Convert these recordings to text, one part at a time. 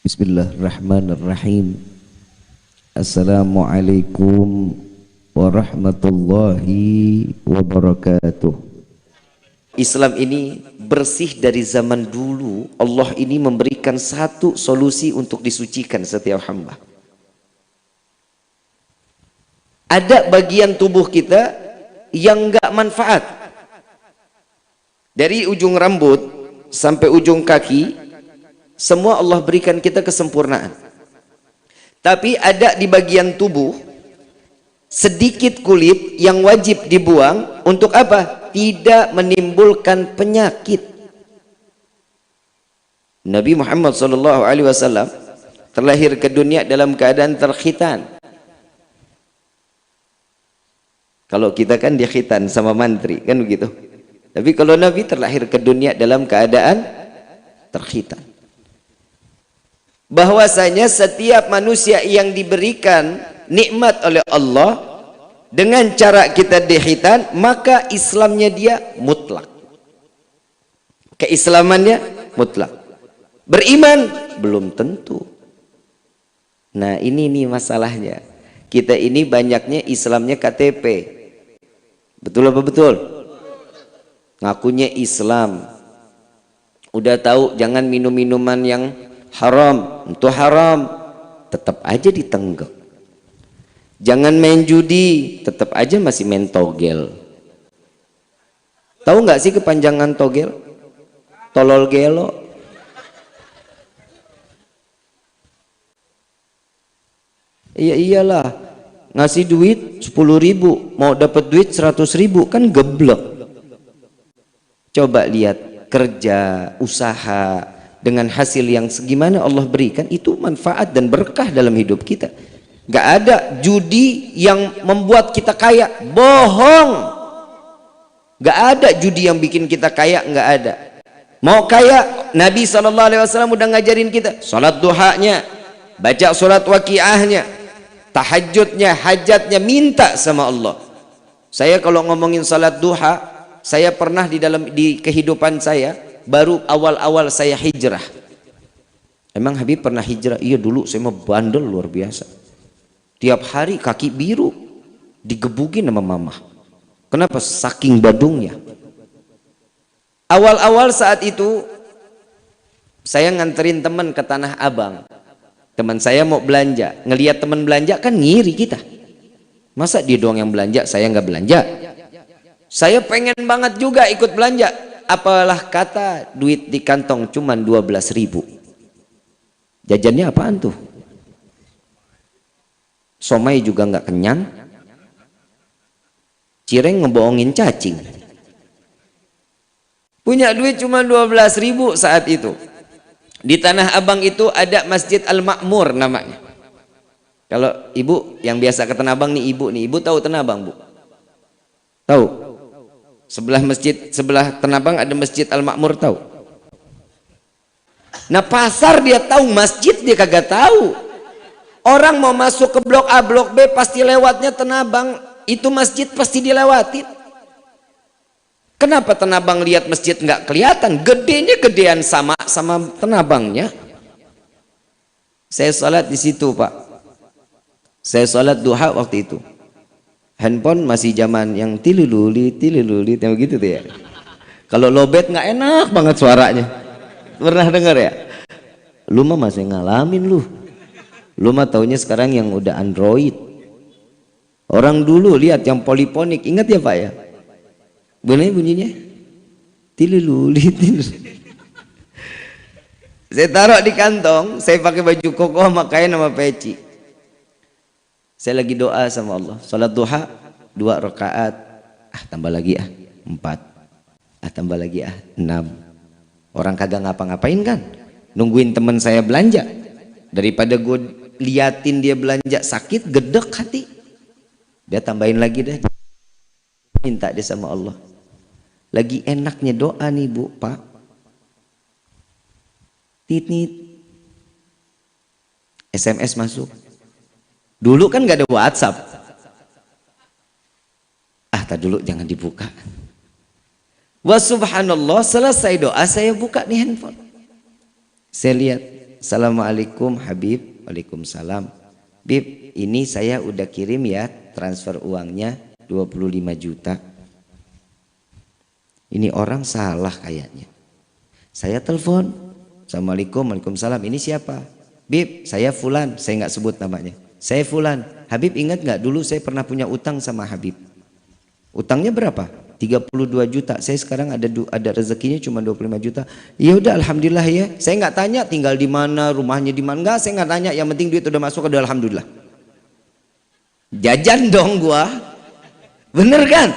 Bismillahirrahmanirrahim. Assalamualaikum warahmatullahi wabarakatuh. Islam ini bersih dari zaman dulu. Allah ini memberikan satu solusi untuk disucikan setiap hamba. Ada bagian tubuh kita yang enggak manfaat. Dari ujung rambut sampai ujung kaki, semua Allah berikan kita kesempurnaan. Tapi ada di bagian tubuh sedikit kulit yang wajib dibuang. Untuk apa? Tidak menimbulkan penyakit. Nabi Muhammad SAW terlahir ke dunia dalam keadaan terkhitan. Kalau kita kan dia khitan sama mantri, kan begitu. Tapi kalau Nabi terlahir ke dunia dalam keadaan terkhitan. Bahwasanya setiap manusia yang diberikan nikmat oleh Allah dengan cara kita dikhitan, maka Islamnya dia mutlak. Keislamannya mutlak. Beriman belum tentu. Nah, ini nih masalahnya. Kita ini banyaknya Islamnya KTP. Betul apa betul? Ngakunya Islam. Udah tahu jangan minum minuman yang haram, itu haram, tetap aja ditenggak. Jangan main judi, tetap aja masih main togel. Tahu nggak sih kepanjangan togel? Tolol gelo. Iya iyalah, ngasih duit 10.000 mau dapat duit 100.000, kan geblek. Coba lihat kerja, usaha dengan hasil yang segimana Allah berikan, itu manfaat dan berkah dalam hidup kita. Gak ada judi yang membuat kita kaya, bohong. Gak ada judi yang bikin kita kaya, gak ada. Mau kaya, Nabi SAW udah ngajarin kita sholat duhanya, baca surat waqiahnya, tahajudnya, hajatnya, minta sama Allah. Saya kalau ngomongin sholat duha, saya pernah di kehidupan saya, baru awal-awal saya hijrah. Emang Habib pernah hijrah? Iya, dulu saya mau bandel luar biasa. Tiap hari kaki biru digebukin sama mama. Kenapa? Saking badungnya. Awal-awal saat itu saya nganterin teman ke Tanah Abang. Teman saya mau belanja, ngelihat teman belanja kan ngiri kita. Masa dia doang yang belanja, saya nggak belanja? Saya pengen banget juga ikut belanja. Apalah kata duit di kantong cuman 12.000. Jajannya apaan tuh? Somai juga nggak kenyang. Cireng ngebohongin cacing. Punya duit cuma 12.000 saat itu. Di Tanah Abang itu ada Masjid Al-Ma'mur namanya. Kalau ibu yang biasa ke Tanah Abang nih, ibu tahu Tanah Abang, Bu? Tahu? Sebelah Tanah Abang ada Masjid Al-Ma'mur, tahu? Nah, pasar dia tahu, masjid dia kagak tahu. Orang mau masuk ke blok A, blok B pasti lewatnya Tanah Abang. Itu masjid pasti dilewatin. Kenapa Tanah Abang lihat masjid nggak kelihatan? Gedenya gedean sama Tanah Abangnya. Saya sholat di situ, Pak. Saya sholat duha waktu itu. Handphone masih zaman yang tililuli yang gitu tuh ya. Kalau lowbat nggak enak banget suaranya. Pernah dengar ya? Lu mah masih ngalamin lu. Lu mah taunya sekarang yang udah Android. Orang dulu lihat yang poliponik, ingat ya Pak ya? Bener bunyinya? Tililuli. Saya taruh di kantong, saya pakai baju koko sama kain sama peci. Saya lagi doa sama Allah, sholat duha 2 rakaat, tambah lagi 4, tambah lagi 6. Orang kagak ngapa-ngapain kan, nungguin teman saya belanja. Daripada gue liatin dia belanja sakit, gedek hati. Dia tambahin lagi dah, minta dia sama Allah. Lagi enaknya doa nih Bu, Pak. Tit-nit, SMS masuk. Dulu kan gak ada WhatsApp. Tak dulu jangan dibuka. Wa subhanallah, selesai doa saya buka nih handphone. Saya lihat Assalamualaikum Habib. Waalaikumsalam. Bib, ini saya udah kirim ya transfer uangnya 25 juta. Ini orang salah kayaknya. Saya telepon. Assalamualaikum. Waalaikumsalam. Ini siapa? Bib, saya Fulan. Saya nggak sebut namanya. Saya Fulan. Habib ingat nggak dulu saya pernah punya utang sama Habib. Utangnya berapa? 32 juta. Saya sekarang ada rezekinya cuma 25 juta. Ya udah alhamdulillah ya. Saya nggak tanya tinggal di mana, rumahnya di mana. Enggak, saya nggak tanya. Yang penting duit udah masuk, udah alhamdulillah. Jajan dong gua. Bener kan?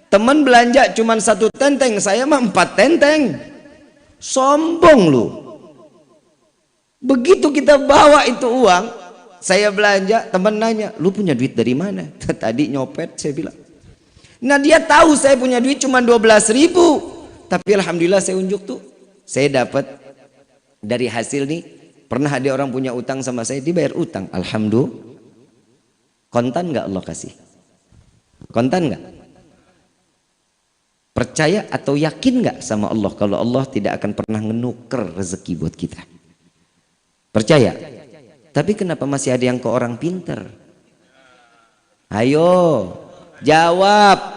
Teman belanja cuma 1 tenteng, saya mah 4 tenteng. Sombong lu. Begitu kita bawa itu uang, saya belanja, teman nanya, "Lu punya duit dari mana?" Tadi nyopet, saya bilang. Nah dia tahu saya punya duit cuma 12.000, tapi alhamdulillah saya unjuk tuh, saya dapat dari hasil nih. Pernah ada orang punya utang sama saya, dibayar utang, alhamdulillah. Kontan nggak Allah kasih? Kontan nggak? Percaya atau yakin nggak sama Allah kalau Allah tidak akan pernah ngenuker rezeki buat kita? Percaya? Tapi kenapa masih ada yang ke orang pinter? Ayo jawab.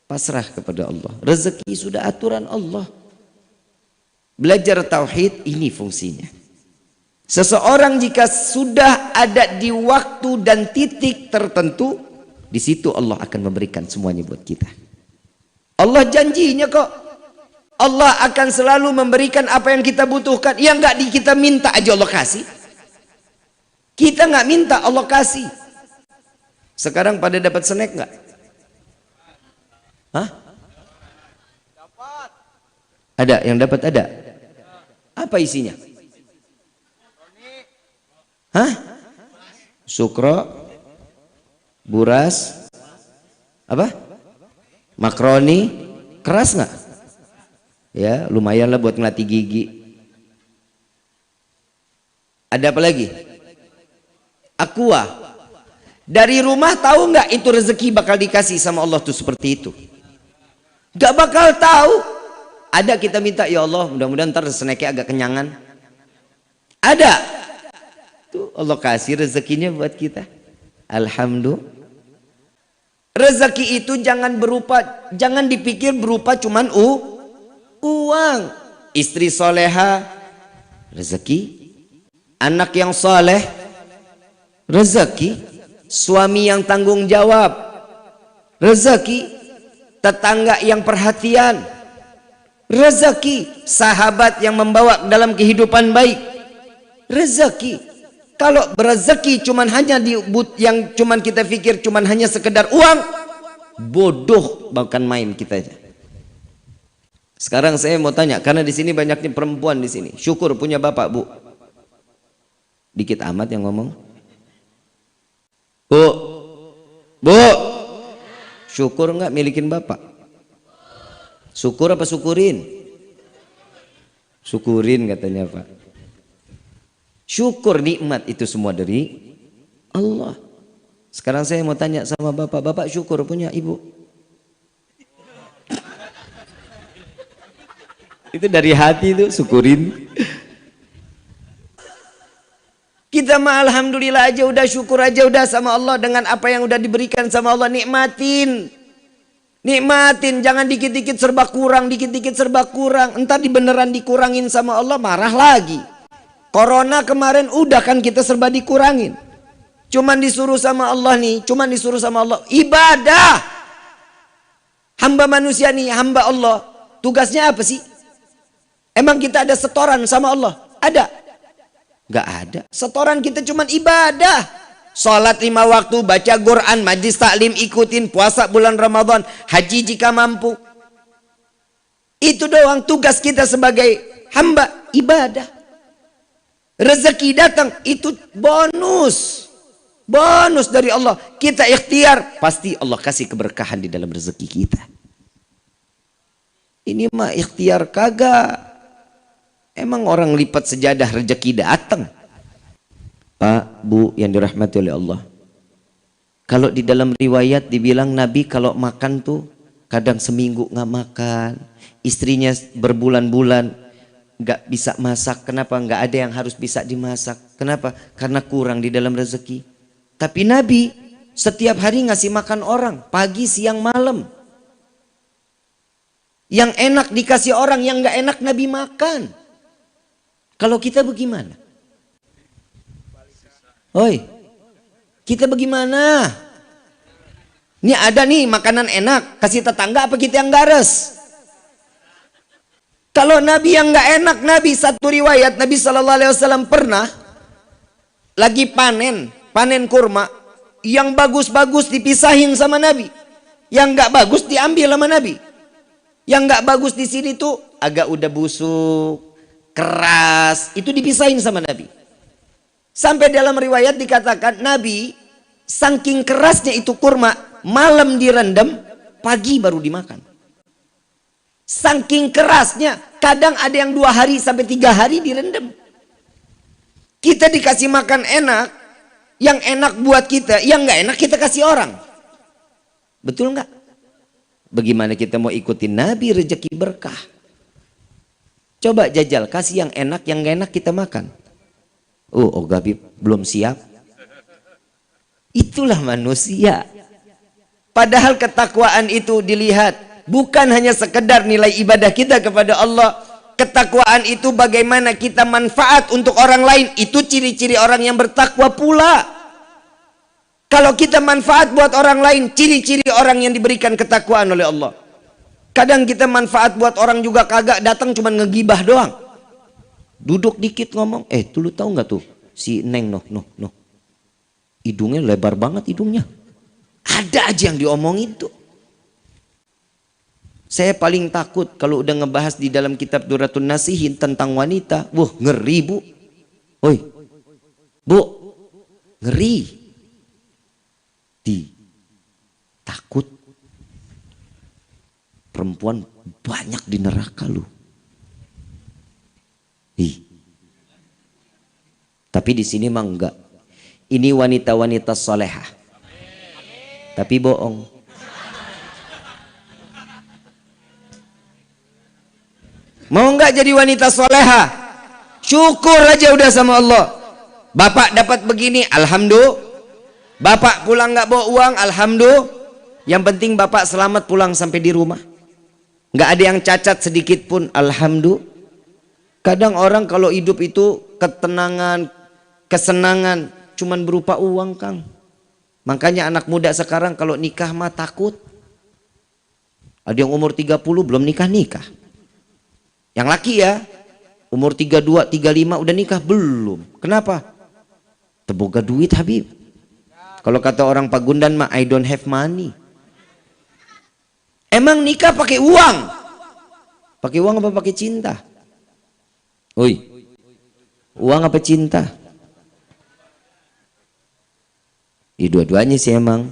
Pasrah kepada Allah. Rezeki sudah aturan Allah. Belajar tauhid ini fungsinya. Seseorang jika sudah ada di waktu dan titik tertentu, di situ Allah akan memberikan semuanya buat kita. Allah janjinya kok. Allah akan selalu memberikan apa yang kita butuhkan. Yang nggak kita minta aja Allah kasih. Kita nggak minta Allah kasih. Sekarang pada dapat snack nggak? Hah? Ada yang dapat ada? Apa isinya? Hah? Sukro, buras, apa? Makroni, keras nggak? Ya, lumayan lah buat ngelatih gigi. Ada apa lagi? Aqua. Dari rumah tahu nggak itu rezeki bakal dikasih sama Allah tuh seperti itu? Gak bakal tahu. Ada kita minta, ya Allah mudah-mudahan ntar snacknya agak kenyangan. Ada. Tuh Allah kasih rezekinya buat kita. Alhamdulillah. Rezeki itu jangan dipikir berupa cuman uang. Istri soleha, rezeki. Anak yang soleh, rezeki. Suami yang tanggung jawab, rezeki. Tetangga yang perhatian, rezeki. Sahabat yang membawa dalam kehidupan baik, rezeki. Kalau berezeki cuman hanya yang cuman kita pikir cuman hanya sekedar uang, bodoh bahkan main kita aja. Sekarang saya mau tanya, karena di sini banyaknya perempuan di sini. Syukur punya bapak, Bu. Dikit amat yang ngomong. Bu. Syukur nggak milikin bapak? Syukur apa syukurin? Syukurin katanya Pak. Syukur nikmat itu semua dari Allah. Sekarang saya mau tanya sama bapak, bapak syukur punya ibu? Itu dari hati itu syukurin. Kita mah alhamdulillah aja udah, syukur aja udah sama Allah dengan apa yang udah diberikan sama Allah. Nikmatin. Nikmatin, jangan dikit-dikit serba kurang, dikit-dikit serba kurang. Entar beneran dikurangin sama Allah, marah lagi. Corona kemarin udah kan kita serba dikurangin. Cuman disuruh sama Allah nih, cuman disuruh sama Allah ibadah. Hamba manusia nih, hamba Allah. Tugasnya apa sih? Emang kita ada setoran sama Allah? Ada? Gak ada. Setoran kita cuman ibadah. Salat 5 waktu, baca Quran, majlis taklim ikutin, puasa bulan Ramadan, haji jika mampu. Itu doang tugas kita sebagai hamba, ibadah. Rezeki datang itu bonus. Bonus dari Allah. Kita ikhtiar, pasti Allah kasih keberkahan di dalam rezeki kita. Ini mah ikhtiar kagak. Emang orang lipat sejadah rezeki datang? Pak, Bu yang dirahmati oleh Allah. Kalau di dalam riwayat dibilang Nabi kalau makan tuh kadang seminggu nggak makan. Istrinya berbulan-bulan nggak bisa masak. Kenapa? Nggak ada yang harus bisa dimasak. Kenapa? Karena kurang di dalam rezeki. Tapi Nabi setiap hari ngasih makan orang, pagi, siang, malam. Yang enak dikasih orang, yang nggak enak Nabi makan. Kalau kita bagaimana? Oi, kita bagaimana? Ini ada nih makanan enak, kasih tetangga apa kita yang gares? Kalau Nabi yang nggak enak, Nabi satu riwayat Nabi SAW pernah lagi panen kurma, yang bagus-bagus dipisahin sama Nabi, yang nggak bagus diambil sama Nabi. Yang nggak bagus di sini tuh agak udah busuk, keras, itu dipisahin sama Nabi. Sampai dalam riwayat dikatakan Nabi saking kerasnya itu kurma, malam direndam, pagi baru dimakan. Saking kerasnya, kadang ada yang 2 hari sampai 3 hari direndam. Kita dikasih makan enak, yang enak buat kita, yang nggak enak kita kasih orang. Betul nggak? Bagaimana kita mau ikutin Nabi rezeki berkah? Coba jajal, kasih yang enak, yang nggak enak kita makan. Oh Gabib belum siap. Itulah manusia. Padahal ketakwaan itu dilihat bukan hanya sekedar nilai ibadah kita kepada Allah. Ketakwaan itu bagaimana kita manfaat untuk orang lain. Itu ciri-ciri orang yang bertakwa pula. Kalau kita manfaat buat orang lain, ciri-ciri orang yang diberikan ketakwaan oleh Allah. Kadang kita manfaat buat orang juga kagak, datang cuma ngegibah doang. Duduk dikit ngomong, tuh lu tahu nggak tuh si Neng noh. Hidungnya lebar banget hidungnya. Ada aja yang diomongin tuh. Saya paling takut kalau udah ngebahas di dalam kitab Duratun Nasihin tentang wanita. Wah, ngeri bu. Oi, bu, ngeri. Takut perempuan banyak di neraka lu. Tapi di sini mah enggak. Ini wanita-wanita solehah. Tapi bohong. Mau enggak jadi wanita solehah? Syukur aja udah sama Allah. Bapak dapat begini, alhamdulillah. Bapak pulang nggak bawa uang, alhamdulillah. Yang penting bapak selamat pulang sampai di rumah. Nggak ada yang cacat sedikit pun, alhamdulillah. Kadang orang kalau hidup itu ketenangan, kesenangan cuman berupa uang, Kang. Makanya anak muda sekarang kalau nikah mah takut. Ada yang umur 30 belum nikah. Yang laki ya, umur 32, 35 udah nikah belum. Kenapa? Teboga duit Habib. Kalau kata orang Pagundan mah I don't have money. Emang nikah pakai uang? Pakai uang apa pakai cinta? Oi, uang apa cinta? Dua-duanya sih emang.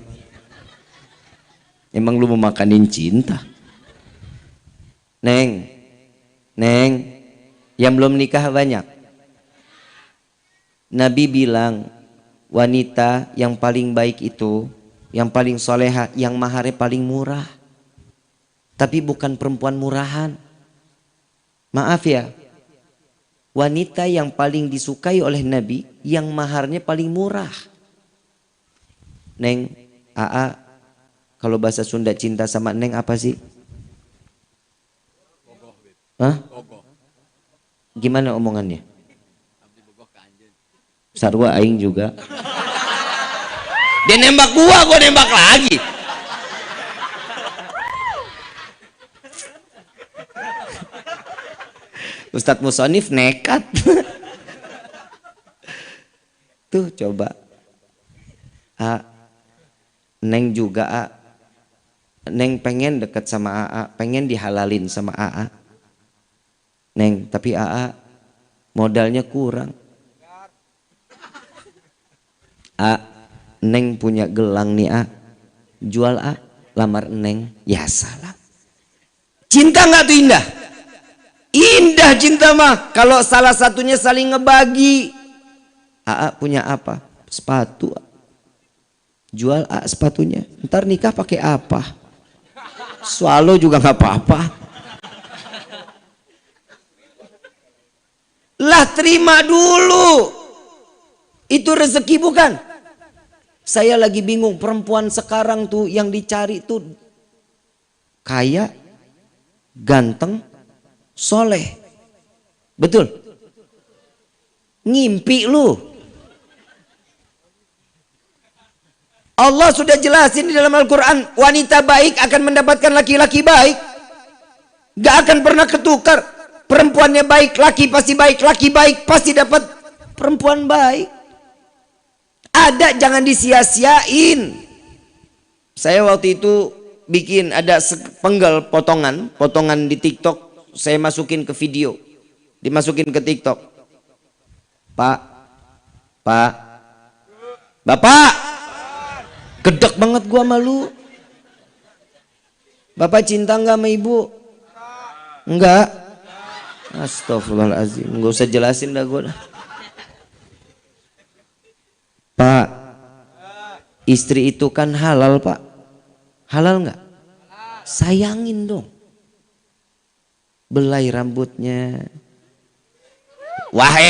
Emang lu mau makanin cinta? Neng, yang belum nikah banyak. Nabi bilang wanita yang paling baik itu, yang paling soleha, yang maharnya paling murah. Tapi bukan perempuan murahan. Maaf ya, wanita yang paling disukai oleh Nabi, yang maharnya paling murah. Neng, Aa, kalau bahasa Sunda cinta sama Neng apa sih? Hah? Gimana omongannya? Sarwa aing juga. Dia nembak gua nembak lagi. Ustadz Musonif nekat. Tuh coba. Neng juga Neng pengen deket sama Aa, pengen dihalalin sama Aa. Neng, tapi Aa modalnya kurang. Neng punya gelang nih jual lamar Neng. Ya salah. Cinta nggak tuh indah? Indah cinta mah kalau salah satunya saling ngebagi. Punya apa? Sepatu. Jual sepatunya. Ntar nikah pakai apa? Swallow juga nggak apa-apa. Lah terima dulu. Itu rezeki bukan? Saya lagi bingung, perempuan sekarang tuh yang dicari tuh kaya, ganteng, soleh. Betul? Ngimpi lu. Allah sudah jelasin di dalam Al-Quran, wanita baik akan mendapatkan laki-laki baik. Gak akan pernah ketukar. Perempuannya baik, laki pasti baik. Laki baik pasti dapat perempuan baik. Ada, jangan disia-siain. Saya waktu itu bikin ada sepenggal potongan di TikTok. Saya masukin ke video, dimasukin ke TikTok. Pak, Bapak, gedek banget gua sama lu. Bapak cinta nggak sama ibu? Enggak. Astagfirullahaladzim, nggak usah jelasin dah gua. Pak, istri itu kan halal pak. Halal nggak? Sayangin dong. Belai rambutnya. Wahai.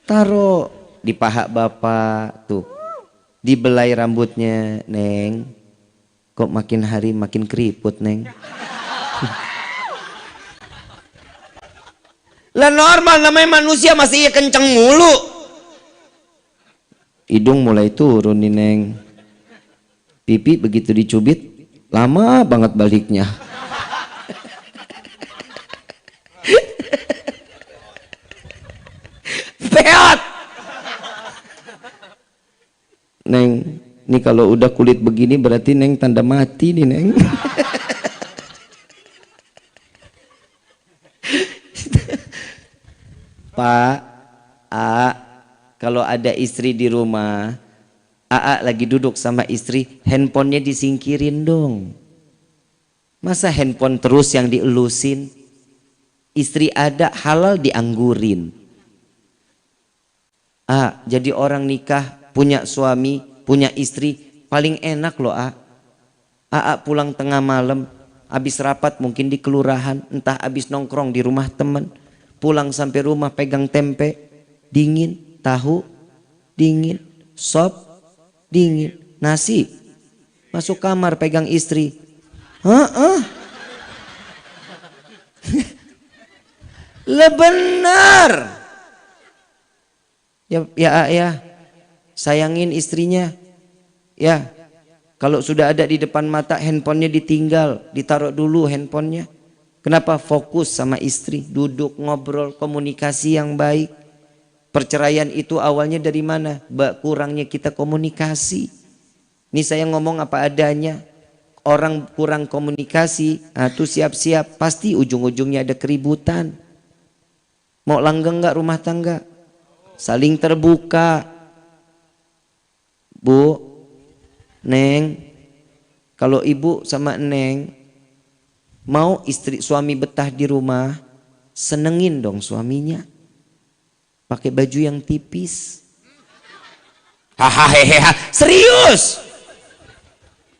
Taruh di paha bapak tuh. Dibelai rambutnya, Neng. Kok makin hari makin keriput, Neng. Lah normal, namanya manusia, masih kenceng mulu. Hidung mulai turun nih, Neng. Pipi begitu dicubit lama banget baliknya. Peot. Neng, ini kalau udah kulit begini berarti Neng tanda mati nih, Neng. Pak, kalau ada istri di rumah, lagi duduk sama istri, handphonenya disingkirin dong. Masa handphone terus yang dielusin? Istri ada, halal dianggurin. Jadi orang nikah, punya suami, punya istri, paling enak loh. Pulang tengah malam, habis rapat mungkin di kelurahan, entah habis nongkrong di rumah teman, pulang sampai rumah pegang tempe, dingin, tahu, dingin, sop, dingin, nasi, masuk kamar pegang istri. Lah benar. Ya, sayangin istrinya. Ya, kalau sudah ada di depan mata, handphonenya ditinggal, ditaruh dulu handphonenya. Kenapa? Fokus sama istri, duduk ngobrol, komunikasi yang baik. Perceraian itu awalnya dari mana? Kurangnya kita komunikasi. Ini saya ngomong apa adanya. Orang kurang komunikasi, tuh siap-siap, pasti ujung-ujungnya ada keributan. Mau langgeng nggak rumah tangga? Saling terbuka. Bu, Neng, kalau ibu sama Neng mau suami betah di rumah, senengin dong suaminya. Pakai baju yang tipis. Hahaha, serius.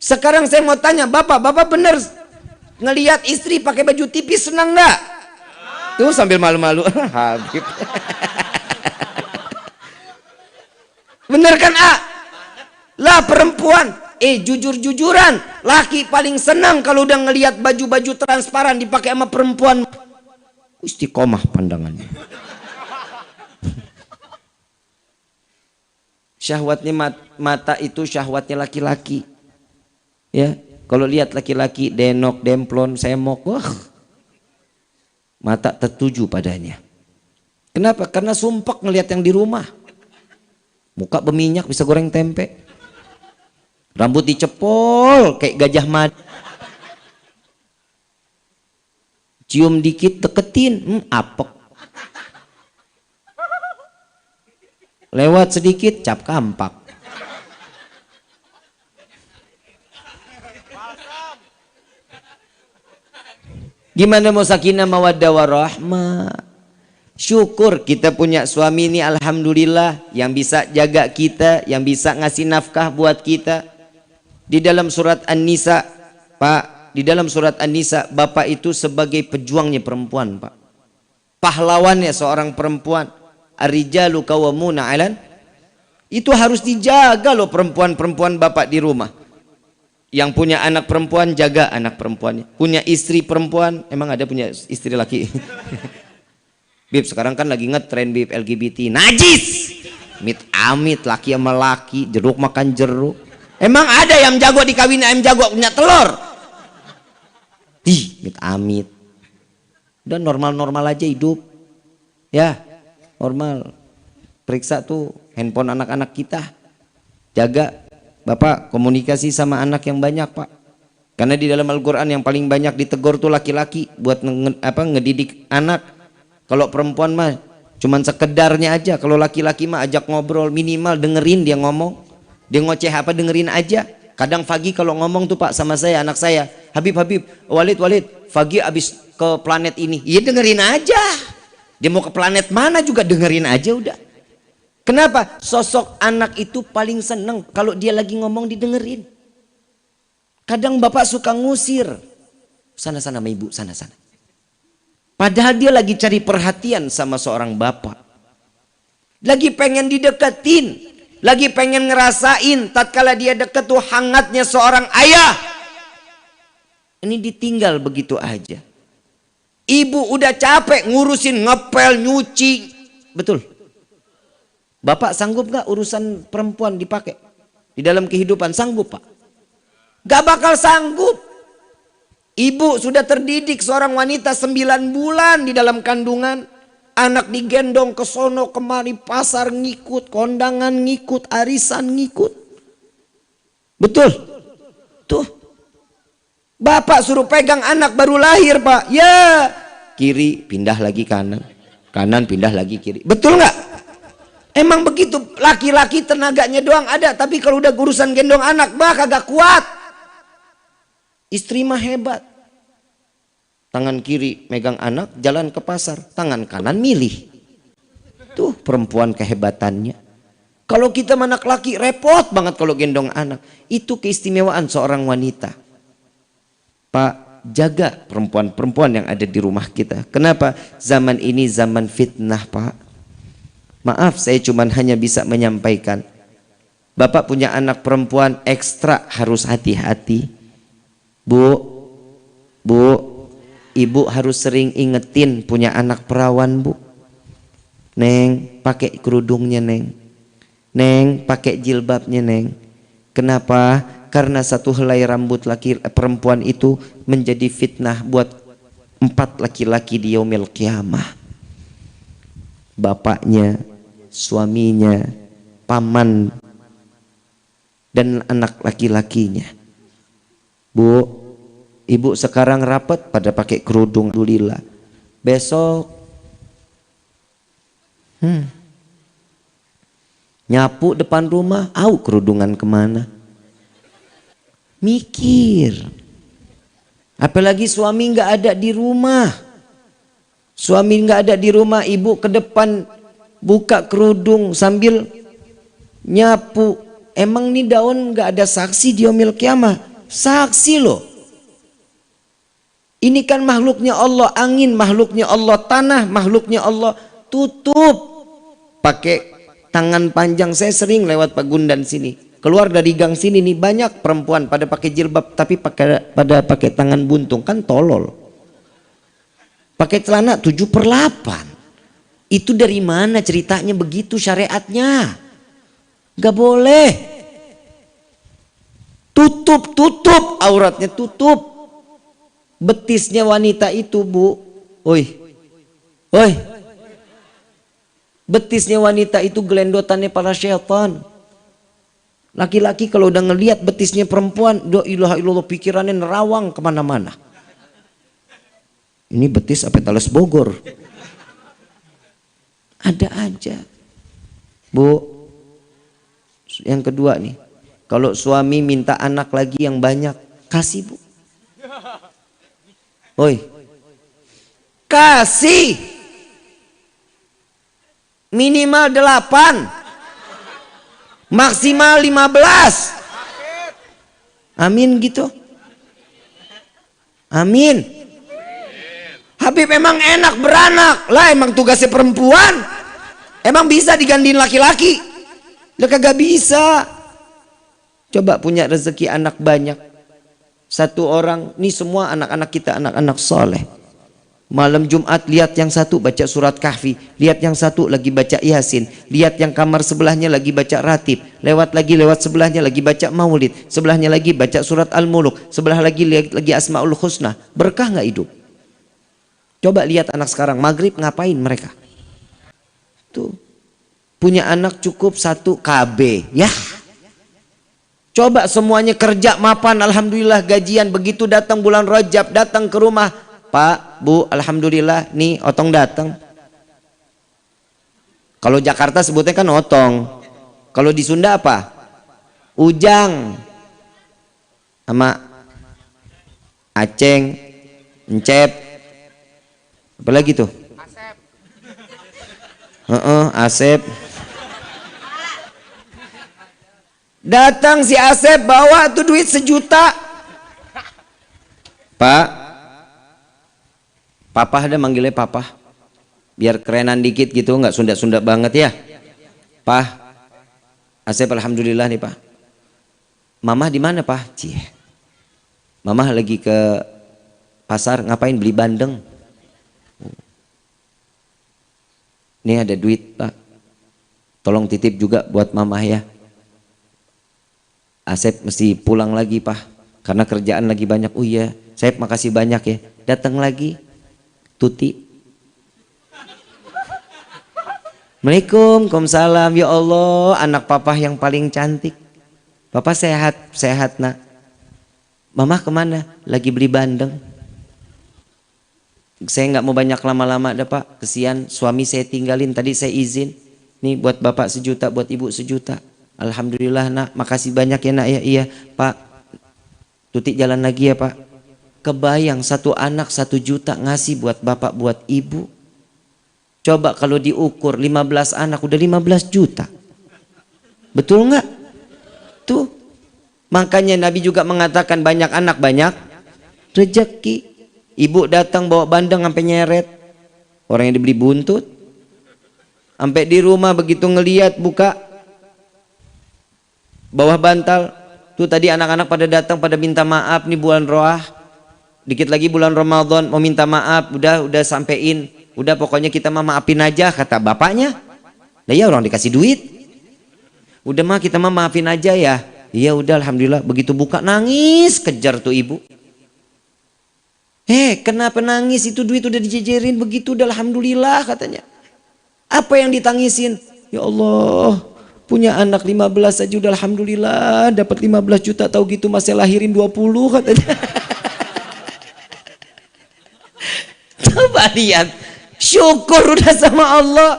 Sekarang saya mau tanya, Bapak bener ngelihat istri pakai baju tipis senang nggak? Tuh sambil malu-malu. Habib. Bener kan, Lah perempuan, jujur-jujuran, laki paling senang kalau udah ngelihat baju-baju transparan dipakai sama perempuan. Istiqomah pandangannya. Syahwatnya mata itu syahwatnya laki-laki. Ya, kalau lihat laki-laki denok, demplon, semok, mata tertuju padanya. Kenapa? Karena sumpek ngelihat yang di rumah. Muka berminyak bisa goreng tempe. Rambut dicepol kayak gajah mada. Cium dikit deketin, apek. Lewat sedikit cap kampak. Gimana mau sakinah mawaddah warahmah? Syukur kita punya suami ini, alhamdulillah, yang bisa jaga kita, yang bisa ngasih nafkah buat kita. Di dalam surat An-Nisa, Pak, di dalam surat An-Nisa, bapak itu sebagai pejuangnya perempuan, Pak. Pahlawannya seorang perempuan. Ar-rijalu qawwamuna 'alan. Itu harus dijaga loh perempuan-perempuan bapak di rumah. Yang punya anak perempuan, jaga anak perempuannya. Punya istri perempuan, emang ada punya istri laki? Bib, sekarang kan lagi ngetren Bib LGBT. Najis! Amit laki sama laki, jeruk makan jeruk. Emang ada yang jago dikawin ayam jago punya telur? Amit. Udah normal-normal aja hidup. Ya, normal. Periksa tuh handphone anak-anak kita. Jaga. Bapak komunikasi sama anak yang banyak, Pak. Karena di dalam Al-Quran yang paling banyak ditegur tuh laki-laki buat ngedidik anak. Kalau perempuan mah cuman sekedarnya aja. Kalau laki-laki mah ajak ngobrol, minimal dengerin dia ngomong. Dia ngoceh apa dengerin aja. Kadang Fagi kalau ngomong tuh Pak sama saya, anak saya, Habib, Walid, Fagi abis ke planet ini. Iya dengerin aja. Dia mau ke planet mana juga dengerin aja udah. Kenapa? Sosok anak itu paling seneng kalau dia lagi ngomong didengerin. Kadang bapak suka ngusir. Sana-sana sama ibu, sana-sana. Padahal dia lagi cari perhatian sama seorang bapak. Lagi pengen dideketin. Lagi pengen ngerasain tatkala dia deket tuh hangatnya seorang ayah. Ini ditinggal begitu aja. Ibu udah capek ngurusin ngepel, nyuci. Betul. Bapak sanggup gak urusan perempuan dipakai di dalam kehidupan? Sanggup, Pak? Gak bakal sanggup. Ibu sudah terdidik seorang wanita 9 bulan di dalam kandungan. Anak digendong ke sono kemari, pasar ngikut, kondangan ngikut, arisan ngikut. Betul? Tuh. Bapak suruh pegang anak baru lahir, Pak. Ya, kiri pindah lagi kanan. Kanan pindah lagi kiri. Betul nggak? Emang begitu, laki-laki tenaganya doang ada, tapi kalau udah urusan gendong anak, bah kagak kuat. Istri mah hebat. Tangan kiri megang anak, jalan ke pasar. Tangan kanan milih. Tuh perempuan kehebatannya. Kalau kita anak laki repot banget kalau gendong anak. Itu keistimewaan seorang wanita. Pak, jaga perempuan-perempuan yang ada di rumah kita. Kenapa? Zaman ini zaman fitnah, Pak. Maaf, saya cuma hanya bisa menyampaikan. Bapak punya anak perempuan ekstra harus hati-hati. Bu, ibu harus sering ingetin punya anak perawan, Bu. Neng, pakai kerudungnya, Neng. Neng, pakai jilbabnya, Neng. Kenapa? Karena satu helai rambut perempuan itu menjadi fitnah buat 4 laki-laki di yaumil qiyamah. Bapaknya, suaminya, paman, dan anak laki-lakinya. Bu, ibu sekarang rapat pada pakai kerudung, alhamdulillah. Besok nyapu depan rumah, kerudungan kemana? Mikir. Apalagi suami nggak ada di rumah. Suami nggak ada di rumah, ibu ke depan buka kerudung sambil nyapu. Emang nih daun nggak ada saksi di yaumil qiyamah? Saksi loh. Ini kan makhluknya Allah, angin makhluknya Allah, tanah makhluknya Allah. Tutup pakai tangan panjang. Saya sering lewat Pagundan sini, keluar dari gang sini nih banyak perempuan pada pakai jilbab tapi pada pakai tangan buntung, kan tolol. Pakai celana 7/8. Itu dari mana ceritanya begitu syariatnya? Gak boleh. Tutup auratnya, tutup. Betisnya wanita itu, Bu. Oi. Betisnya wanita itu gelendotannya para syaitan. Laki-laki kalau udah ngelihat betisnya perempuan, la ilaha illallah, pikirannya nerawang kemana-mana. Ini betis apa Talas Bogor? Ada aja. Bu, yang kedua nih, kalau suami minta anak lagi yang banyak, kasih, Bu. Oi, kasih minimal 8, maksimal 15. Amin gitu. Amin. Habib emang enak beranak lah, emang tugasnya perempuan. Emang bisa digantiin laki-laki? Lah kagak bisa. Coba punya rezeki anak banyak. Satu orang, nih semua anak-anak kita anak-anak soleh. Malam Jumat lihat yang satu baca surat Kahfi, lihat yang satu lagi baca Yasin, lihat yang kamar sebelahnya lagi baca Ratib, lewat sebelahnya lagi baca Maulid, sebelahnya lagi baca surat Al-Muluk, sebelah lagi Asmaul Husna. Berkah nggak hidup? Coba lihat anak sekarang, maghrib ngapain mereka? Tuh, punya anak cukup 1 KB, ya. Coba semuanya kerja mapan, alhamdulillah gajian, begitu datang bulan Rajab, datang ke rumah, Pak, Bu, alhamdulillah nih otong datang. Kalau Jakarta sebutnya kan otong. Kalau di Sunda apa? Ujang. Sama Aceng, Encep. Apa lagi tuh? Asep. Asep. Datang si Asep bawa tuh duit 1 juta. Pak, Papa ada manggilnya Papa, biar kerenan dikit gitu, nggak Sunda-Sunda banget ya. Pak, Asep alhamdulillah nih Pak. Mama di mana Pak? Cie, Mama lagi ke pasar, ngapain beli bandeng? Nih ada duit Pak, tolong titip juga buat Mama ya. Asep mesti pulang lagi Pak, karena kerjaan lagi banyak. Oh iya, Asep makasih banyak ya. Datang lagi. Tuti, Assalamualaikum, salam ya Allah, anak papa yang paling cantik. Papa sehat nak. Mama kemana? Lagi beli bandeng. Saya nggak mau banyak lama-lama dah Pak, kesian suami saya tinggalin, tadi saya izin. Nih buat bapak 1 juta, buat ibu 1 juta. Alhamdulillah nak, makasih banyak ya nak ya. Iya Pak, Tuti jalan lagi ya Pak. Kebayang 1 anak 1 juta ngasih buat bapak buat ibu. Coba kalau diukur 15 anak udah 15 juta. Betul nggak? Tuh. Makanya Nabi juga mengatakan banyak anak banyak rezeki. Ibu datang bawa bandeng sampai nyeret. Orang yang dibeli buntut. Sampai di rumah begitu ngeliat buka bawah bantal. Tuh tadi anak-anak pada datang pada minta maaf nih bulan Roah. Dikit lagi bulan Ramadan mau minta maaf, udah sampein, udah pokoknya kita mah maafin aja kata bapaknya. Lah ya orang dikasih duit. Udah mah kita mah maafin aja ya. Iya udah alhamdulillah, begitu buka nangis kejar tuh ibu. Kenapa nangis, itu duit udah dijejerin begitu udah alhamdulillah katanya. Apa yang ditangisin? Ya Allah, punya anak 15 aja udah alhamdulillah, dapat 15 juta tahu gitu masih lahirin 20 katanya. Coba lihat, syukur udah sama Allah.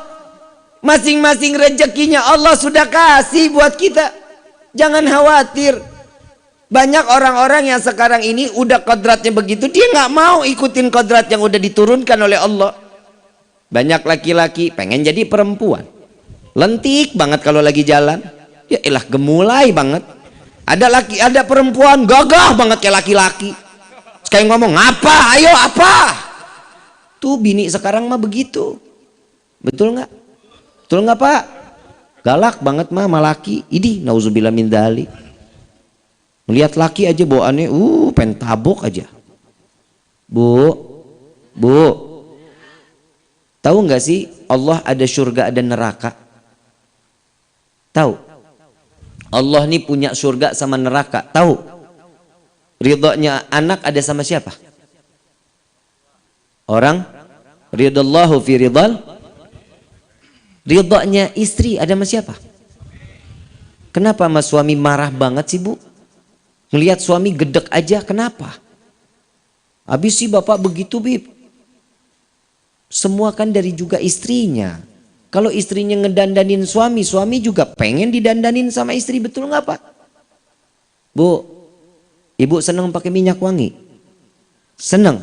Masing-masing rezekinya Allah sudah kasih buat kita. Jangan khawatir. Banyak orang-orang yang sekarang ini udah kodratnya begitu, dia nggak mau ikutin kodrat yang udah diturunkan oleh Allah. Banyak laki-laki pengen jadi perempuan, lentik banget kalau lagi jalan. Ya elah gemulai banget. Ada perempuan gagah banget kayak laki-laki. Sekali ngomong apa? Ayo apa? Tuh bini sekarang mah begitu. Betul nggak? Betul nggak Pak? Galak banget mah sama laki. Idih, nauzubillah min dzalik. Melihat laki aja bawaannya, pengen tabok aja. Bu, tahu nggak sih Allah ada surga ada neraka? Tahu? Allah nih punya surga sama neraka. Tahu? Ridhonya anak ada sama siapa? Orang ridallahu fi ridal. Ridhonya istri ada sama siapa? Kenapa sama suami marah banget sih Bu? Ngelihat suami gedek aja, kenapa? Habis sih bapak begitu Bib. Semua kan dari juga istrinya. Kalau istrinya ngedandanin suami, suami juga pengen didandanin sama istri, betul nggak Pak? Bu, ibu seneng pakai minyak wangi? Seneng?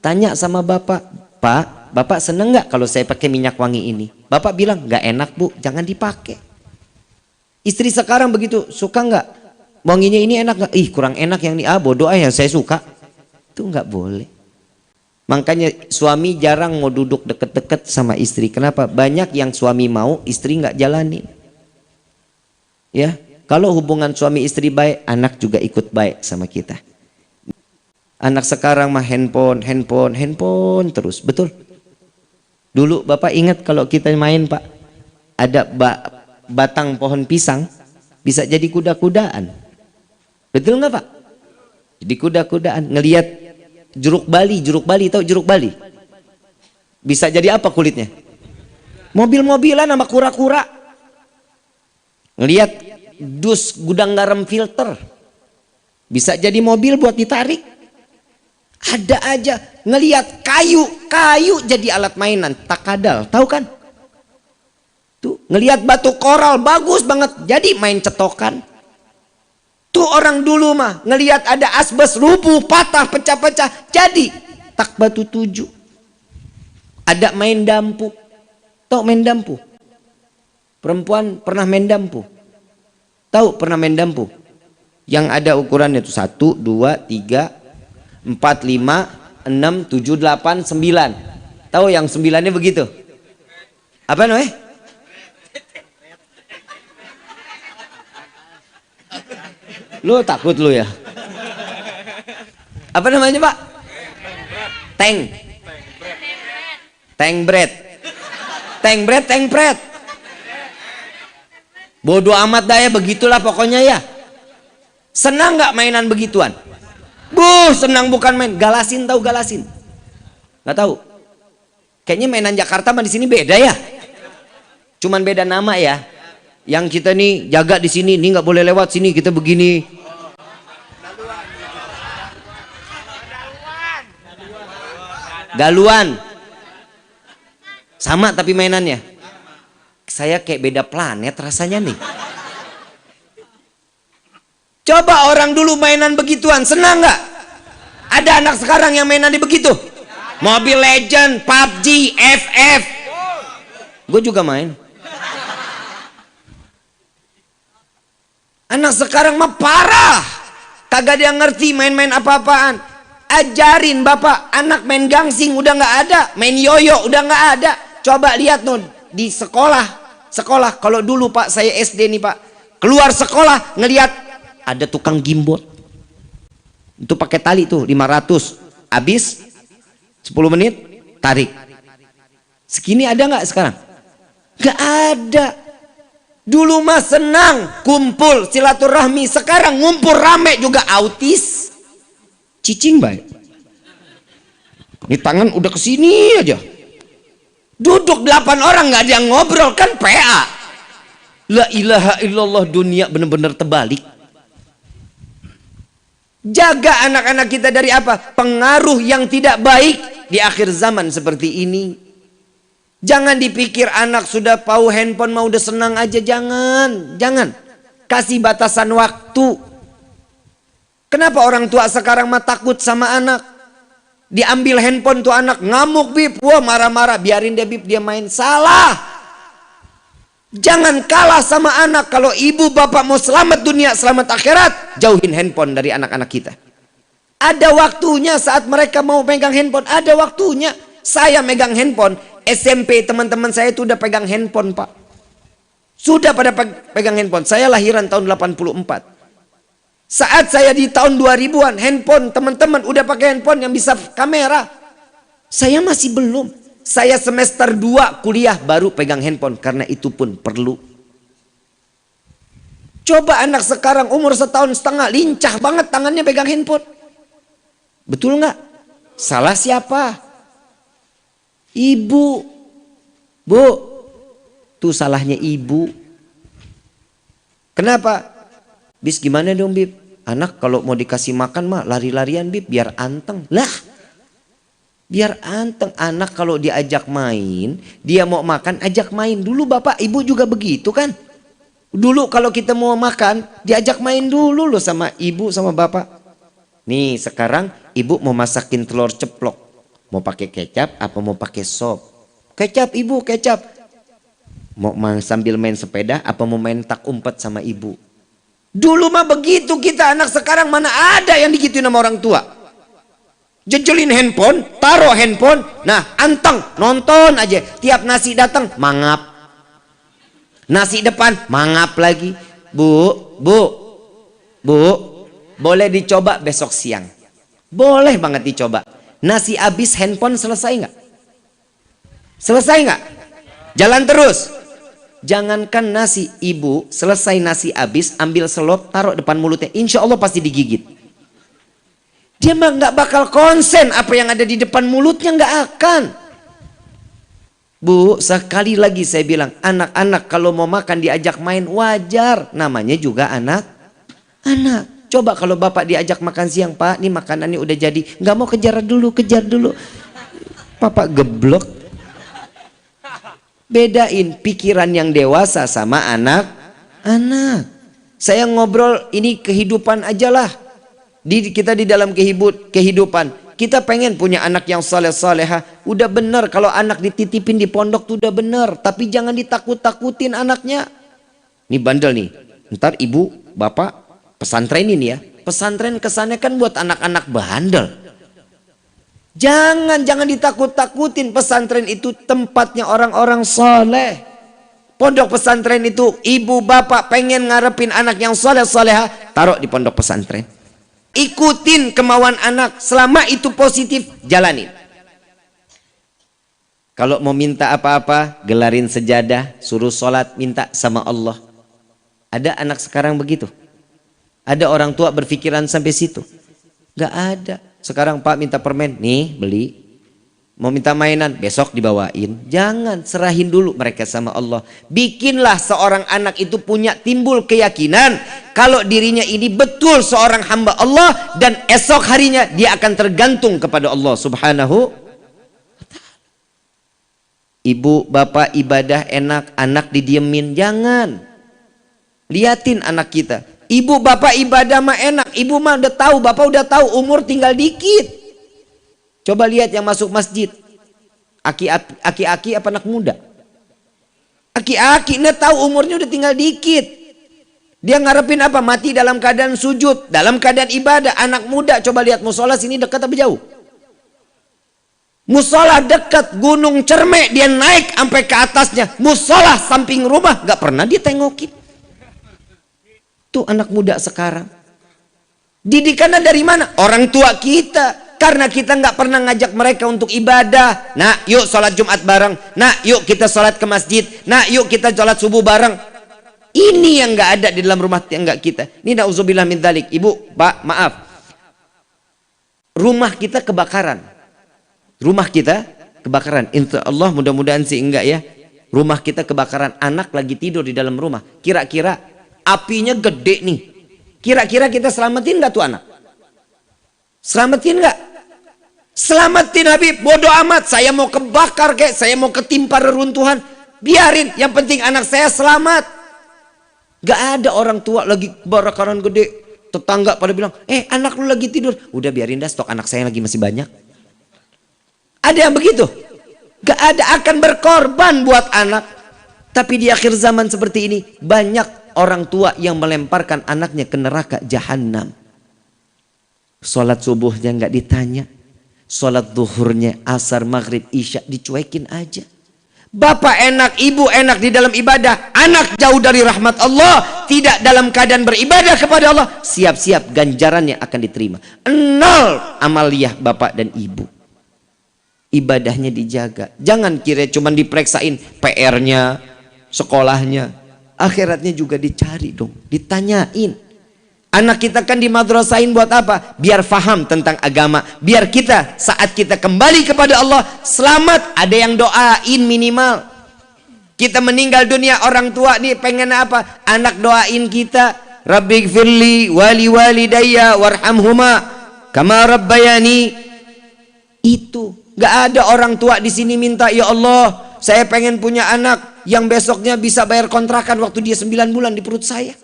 Tanya sama bapak, Pak, bapak seneng nggak kalau saya pakai minyak wangi ini? Bapak bilang nggak enak Bu, jangan dipakai. Istri sekarang begitu, suka nggak? Wanginya ini enak nggak? Ih kurang enak yang ini, bodoh yang saya suka. Itu nggak boleh. Makanya suami jarang mau duduk deket-deket sama istri. Kenapa? Banyak yang suami mau, istri nggak jalani. Ya, kalau hubungan suami istri baik, anak juga ikut baik sama kita. Anak sekarang mah handphone terus, betul? Dulu Bapak ingat kalau kita main Pak, ada batang pohon pisang, bisa jadi kuda-kudaan. Betul nggak Pak? Jadi kuda-kudaan, ngelihat jeruk Bali, tahu jeruk Bali? Bisa jadi apa kulitnya? Mobil-mobilan sama kura-kura. Ngelihat dus gudang garam filter, bisa jadi mobil buat ditarik. Ada aja ngelihat kayu jadi alat mainan, takadal, tahu kan? Tuh, ngelihat batu koral bagus banget, jadi main cetokan. Tuh orang dulu mah ngelihat ada asbes rubuh, patah, pecah-pecah, jadi tak batu 7. Ada main dampu. Tahu main dampu? Perempuan pernah main dampu? Tahu pernah main dampu? Yang ada ukurannya itu 1, 2, 3, 4, 5, 6, 7, 8, 9. Tahu yang 9-nya begitu? Apa namanya? Lu takut lu ya? Apa namanya Pak? Tank bread. Bodoh amat dah ya, begitulah pokoknya ya. Senang nggak mainan begituan? Senang bukan main. Galasin, tahu galasin? Nggak tahu? Kayaknya mainan Jakarta mah di sini beda ya. Cuman beda nama ya. Yang kita nih jaga di sini, nih nggak boleh lewat sini, kita begini. Galuan. Sama tapi mainannya. Saya kayak beda planet rasanya nih. Coba orang dulu mainan begituan, senang nggak? Ada anak sekarang yang mainan di begitu. Mobile Legend, PUBG, FF. Gue juga main. Anak sekarang mah parah. Kagak dia ngerti main-main apa-apaan. Ajarin Bapak, anak main gangsing udah nggak ada, main yoyo udah nggak ada. Coba lihat non di sekolah. Kalau dulu Pak, saya SD nih Pak, keluar sekolah ngelihat ada tukang gimbot. Itu pakai tali tuh 500. Habis 10 menit tarik. Segini ada nggak sekarang? Nggak ada. Dulu mah senang kumpul silaturahmi, sekarang ngumpul rame juga autis. Cicing baik. Ini tangan udah kesini aja. Duduk 8 orang nggak ada yang ngobrol, kan PA. La ilaha illallah, dunia benar-benar terbalik. Jaga anak-anak kita dari apa? Pengaruh yang tidak baik di akhir zaman seperti ini. Jangan dipikir anak sudah tahu handphone mau udah senang aja, jangan. Kasih batasan waktu. Kenapa orang tua sekarang mah takut sama anak? Diambil handphone tuh anak ngamuk bib, wah marah-marah, biarin dia bib, dia main. Salah. Jangan kalah sama anak. Kalau ibu bapak mau selamat dunia, selamat akhirat, jauhin handphone dari anak-anak kita. Ada waktunya saat mereka mau pegang handphone, ada waktunya. Saya megang handphone, SMP teman-teman saya itu udah pegang handphone Pak. Sudah pada pegang handphone. Saya lahiran tahun 84. Saat saya di tahun 2000-an, handphone teman-teman udah pakai handphone yang bisa kamera. Saya masih belum. Saya semester 2 kuliah baru pegang handphone, karena itu pun perlu. Coba anak sekarang umur 1,5 tahun, lincah banget tangannya pegang handphone. Betul nggak? Salah siapa? Ibu. Bu, tuh salahnya ibu. Kenapa? Bis gimana dong Bib? Anak kalau mau dikasih makan mah lari-larian Bib, biar anteng. Lah, biar anteng. Anak kalau diajak main, dia mau makan, ajak main. Dulu bapak ibu juga begitu kan? Dulu kalau kita mau makan, diajak main dulu loh sama ibu sama bapak. Nih sekarang ibu mau masakin telur ceplok, mau pakai kecap apa mau pakai sop? Kecap ibu, kecap. Mau sambil main sepeda apa mau main tak umpet sama ibu? Dulu mah begitu kita. Anak sekarang mana ada yang digituin sama orang tua. Jejelin handphone, taruh handphone, nah anteng, nonton aja. Tiap nasi datang, mangap. Nasi depan, mangap lagi. Bu, boleh dicoba besok siang. Boleh banget dicoba. Nasi habis, handphone selesai nggak? Selesai nggak? Jalan terus. Jangankan nasi, ibu selesai nasi habis, ambil selop, taruh depan mulutnya. Insya Allah pasti digigit. Dia mah nggak bakal konsen apa yang ada di depan mulutnya, nggak akan. Bu, sekali lagi saya bilang, anak-anak kalau mau makan diajak main wajar, namanya juga anak. Coba kalau bapak diajak makan siang, Pak, nih makanannya udah jadi, nggak mau kejar dulu. Papa geblok. Bedain pikiran yang dewasa sama anak-anak. Saya ngobrol ini kehidupan aja lah. Kita di dalam kehidupan kita pengen punya anak yang saleh-salehah. Udah bener kalau anak dititipin di pondok tuh udah bener, tapi jangan ditakut-takutin anaknya. Ini bandel nih, ntar ibu bapak pesantrenin ya. Pesantren kesannya kan buat anak-anak bandel. Jangan ditakut-takutin. Pesantren itu tempatnya orang-orang saleh. Pondok pesantren itu ibu bapak pengen ngarepin anak yang saleh-salehah, taruh di pondok pesantren. Ikutin kemauan anak, selama itu positif, jalanin. Kalau mau minta apa-apa, gelarin sejadah, suruh sholat, minta sama Allah. Ada anak sekarang begitu? Ada orang tua berpikiran sampai situ? Gak ada. Sekarang Pak minta permen, nih beli. Mau minta mainan, besok dibawain. Jangan, serahin dulu mereka sama Allah. Bikinlah seorang anak itu punya timbul keyakinan kalau dirinya ini betul seorang hamba Allah, dan esok harinya dia akan tergantung kepada Allah Subhanahu. Ibu bapak ibadah enak, anak didiemin, jangan. Liatin anak kita. Ibu bapak ibadah mah enak, ibu mah udah tahu, bapak udah tahu, umur tinggal dikit. Coba lihat yang masuk masjid, aki-aki apa anak muda? Aki-aki, dia tahu umurnya udah tinggal dikit. Dia ngarepin apa? Mati dalam keadaan sujud, dalam keadaan ibadah. Anak muda, coba lihat musola sini dekat apa jauh? Musola dekat, Gunung Cerme dia naik sampai ke atasnya. Musola samping rumah gak pernah dia tengokin. Tuh anak muda sekarang. Didikannya dari mana? Orang tua kita. Karena kita nggak pernah ngajak mereka untuk ibadah. Nah, yuk sholat Jumat bareng. Nah, yuk kita sholat ke masjid. Nah, yuk kita sholat subuh bareng. Ini yang nggak ada di dalam rumah tangga kita. Ini na'udzubillah min dzalik. Ibu, Pak, maaf. Rumah kita kebakaran. Rumah kita kebakaran. Insya Allah mudah-mudahan sih enggak ya. Rumah kita kebakaran. Anak lagi tidur di dalam rumah. Kira-kira apinya gede nih. Kira-kira kita selamatin nggak tuh anak? Selamatin nggak? Selamatin Habib, bodoh amat. Saya mau kebakar kayak, saya mau ketimpa reruntuhan, biarin. Yang penting anak saya selamat. Gak ada orang tua lagi kebakaran gede, tetangga pada bilang, anak lu lagi tidur. Udah biarin dah, stok anak saya lagi masih banyak. Ada yang begitu? Gak ada, akan berkorban buat anak. Tapi di akhir zaman seperti ini, banyak orang tua yang melemparkan anaknya ke neraka jahanam. Sholat subuhnya nggak ditanya, sholat zuhurnya, asar, maghrib, isya dicuekin aja. Bapak enak, ibu enak di dalam ibadah, anak jauh dari rahmat Allah, tidak dalam keadaan beribadah kepada Allah, siap-siap ganjarannya akan diterima. 0 amaliyah bapak dan ibu. Ibadahnya dijaga. Jangan kira cuma diperiksain PR-nya, sekolahnya, akhiratnya juga dicari dong, ditanyain. Anak kita kan dimadrasahin buat apa? Biar faham tentang agama. Biar kita saat kita kembali kepada Allah selamat. Ada yang doain minimal. Kita meninggal dunia, orang tua nih pengen apa? Anak doain kita. Rabbighfirli wali walidayya warhamhuma kama rabbayani. Itu. Gak ada orang tua di sini minta, ya Allah, saya pengen punya anak yang besoknya bisa bayar kontrakan waktu dia 9 bulan di perut saya.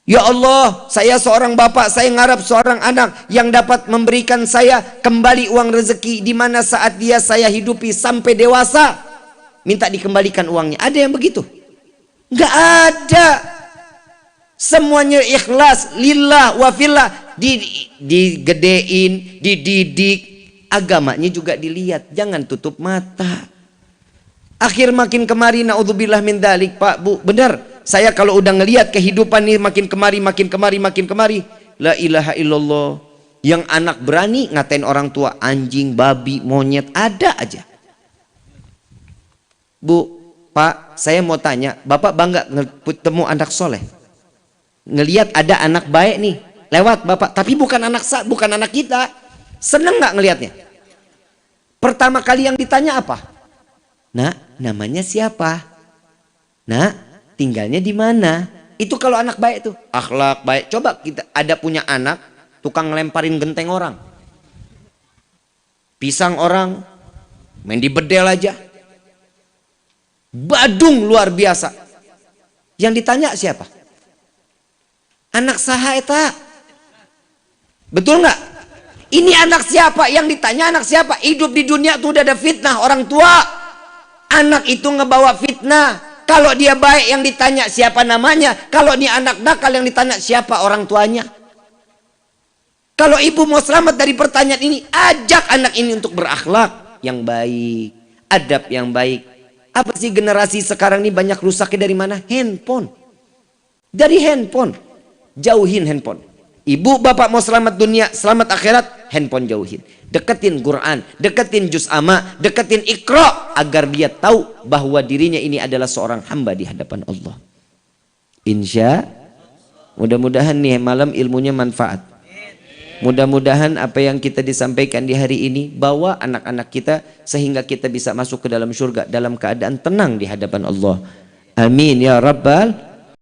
Ya Allah, saya seorang bapak, saya ngarap seorang anak yang dapat memberikan saya kembali uang rezeki di mana saat dia saya hidupi sampai dewasa, minta dikembalikan uangnya. Ada yang begitu? Nggak ada. Semuanya ikhlas, lillah wa fillah. digedein, dididik, agamanya juga dilihat. Jangan tutup mata. Akhir makin kemari, naudzubillah min dzalik, Pak, Bu, benar. Saya kalau udah ngelihat kehidupan ini makin kemari, makin kemari. La ilaha illallah. Yang anak berani ngatain orang tua anjing, babi, monyet, ada aja. Bu, Pak, saya mau tanya, Bapak bangga ketemu anak soleh? Ngelihat ada anak baik nih, lewat Bapak, tapi bukan anak kita. Seneng nggak ngelihatnya? Pertama kali yang ditanya apa? Nak, namanya siapa? Nak, tinggalnya di mana? Itu kalau anak baik tuh, akhlak baik. Coba kita ada punya anak tukang ngelemparin genteng orang, pisang orang, main di bedel aja, badung luar biasa. Yang ditanya siapa? Anak saha eta? Betul nggak? Ini anak siapa? Yang ditanya anak siapa? Hidup di dunia tuh udah ada fitnah orang tua. Anak itu ngebawa fitnah. Kalau dia baik yang ditanya siapa namanya. Kalau ini anak nakal yang ditanya siapa orang tuanya. Kalau ibu mau selamat dari pertanyaan ini, ajak anak ini untuk berakhlak yang baik, adab yang baik. Apa sih generasi sekarang ini banyak rusaknya dari mana? Handphone. Dari handphone. Jauhin handphone. Ibu bapak mau selamat dunia, selamat akhirat, handphone jauhin. Deketin Quran, deketin juz amma, deketin Iqra, agar dia tahu bahwa dirinya ini adalah seorang hamba di hadapan Allah. Insya, mudah-mudahan nih malam ilmunya manfaat. Mudah-mudahan apa yang kita disampaikan di hari ini bawa anak-anak kita sehingga kita bisa masuk ke dalam surga dalam keadaan tenang di hadapan Allah. Amin ya rabbal